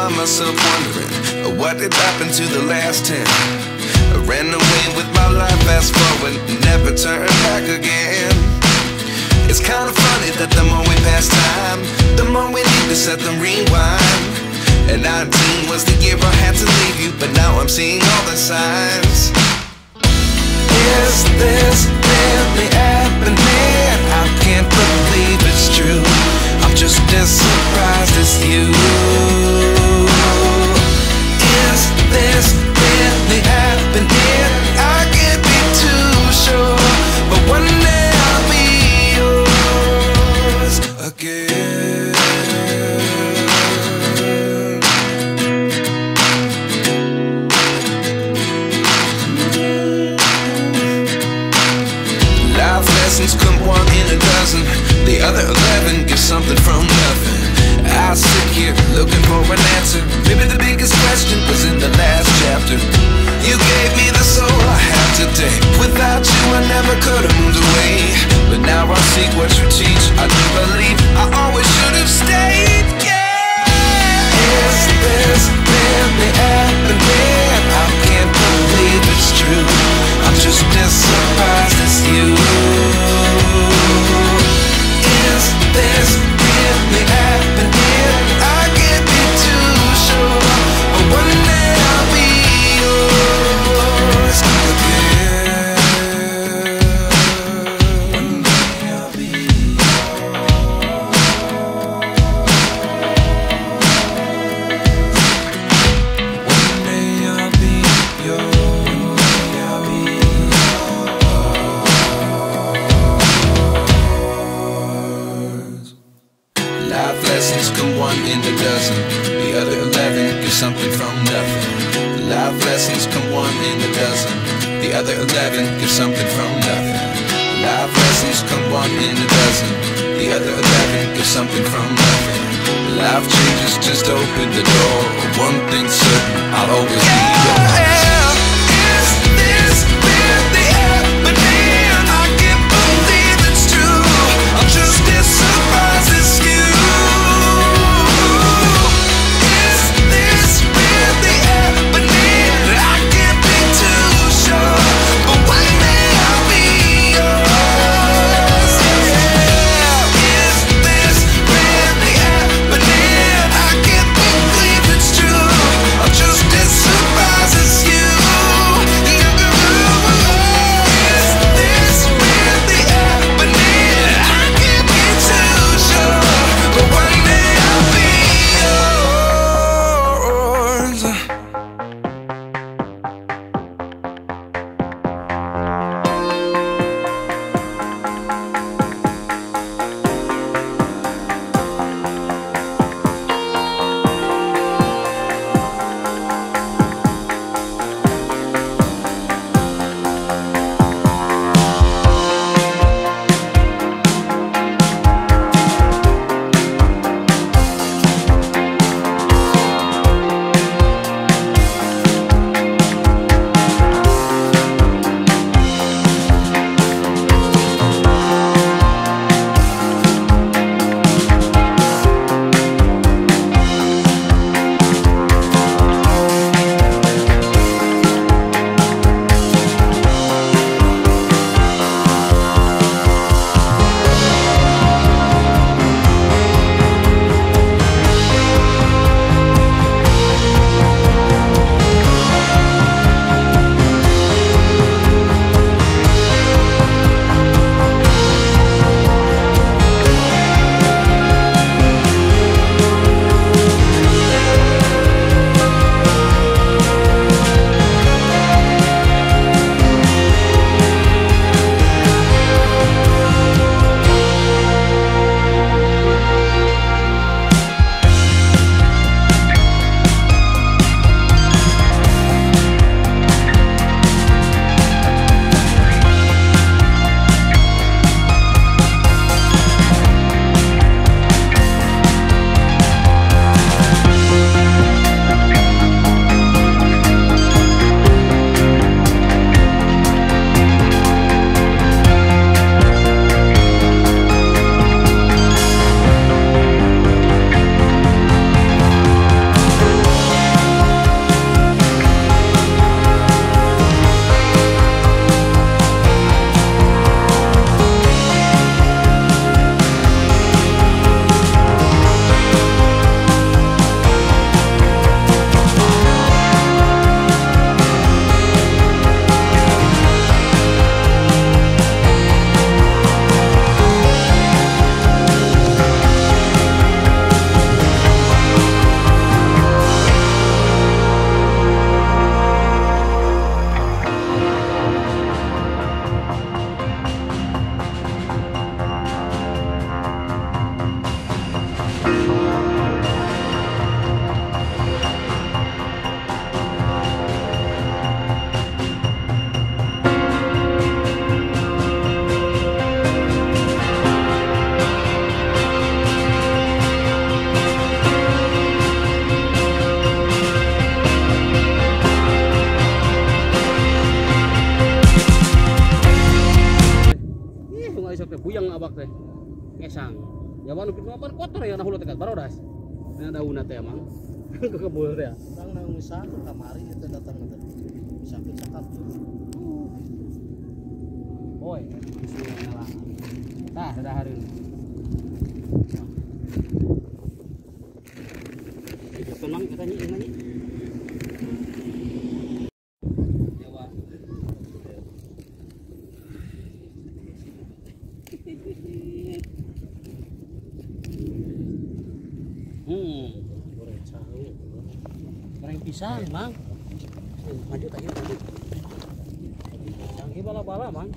find myself wondering what did happen to the last 10. I ran away with my life, fast forward, never turn back again. It's kind of funny that the more we pass time, the more we need to set them rewind. And 19 was the year I had to leave you, but now I'm seeing all the signs. Is this really happening? I can't believe it's true. I'm just as surprised as you. Is this really happening? I can't be too sure, but one day I'll be yours again. Life lessons come one in a dozen, the other 11 give something from nothing. I sit here looking for an answer. Maybe the biggest question was in the last chapter. You gave me the soul I have today. Without you I never could have moved away, but now I seek what you teach. I do believe I always should have stayed. Yeah. Is this really happening? I can't believe it's true. I'm just as surprised as you. Is this really happening? I can't be too sure, but one day I'll be yours again. One day I'll be yours. One day I'll be yours. I'll be yours. Life lessons come one in a dozen, the other 11 give something from nothing. Life lessons come one in a dozen, the other 11 give something from nothing. Life lessons come one in a dozen, the other 11 give something from nothing. Life changes just open the door. One thing's certain, I'll always be yours. Is this really happening? I can't believe it's true. I'm just as surprised as you. Is this really happening? I can't be too sure, but one day I'll be yours. Yeah. Is this really happening? I can't believe it's true. I'm just as surprised as you. teh. Ngesang. Ya manu kitu apa kotor ya nahulu teh barodas. Nya daunna teh emang. Ke kebul teh. Bang nang misah ke kamari itu datang teh. Sakit sakap tuh. Boy, sudah lah. Tah, sudah hari ini. Itu tenang katanya ini. Jawa. Goreng tahu. Goreng pisang, Mang. Maju tak maju. Yang bala-bala, Mang.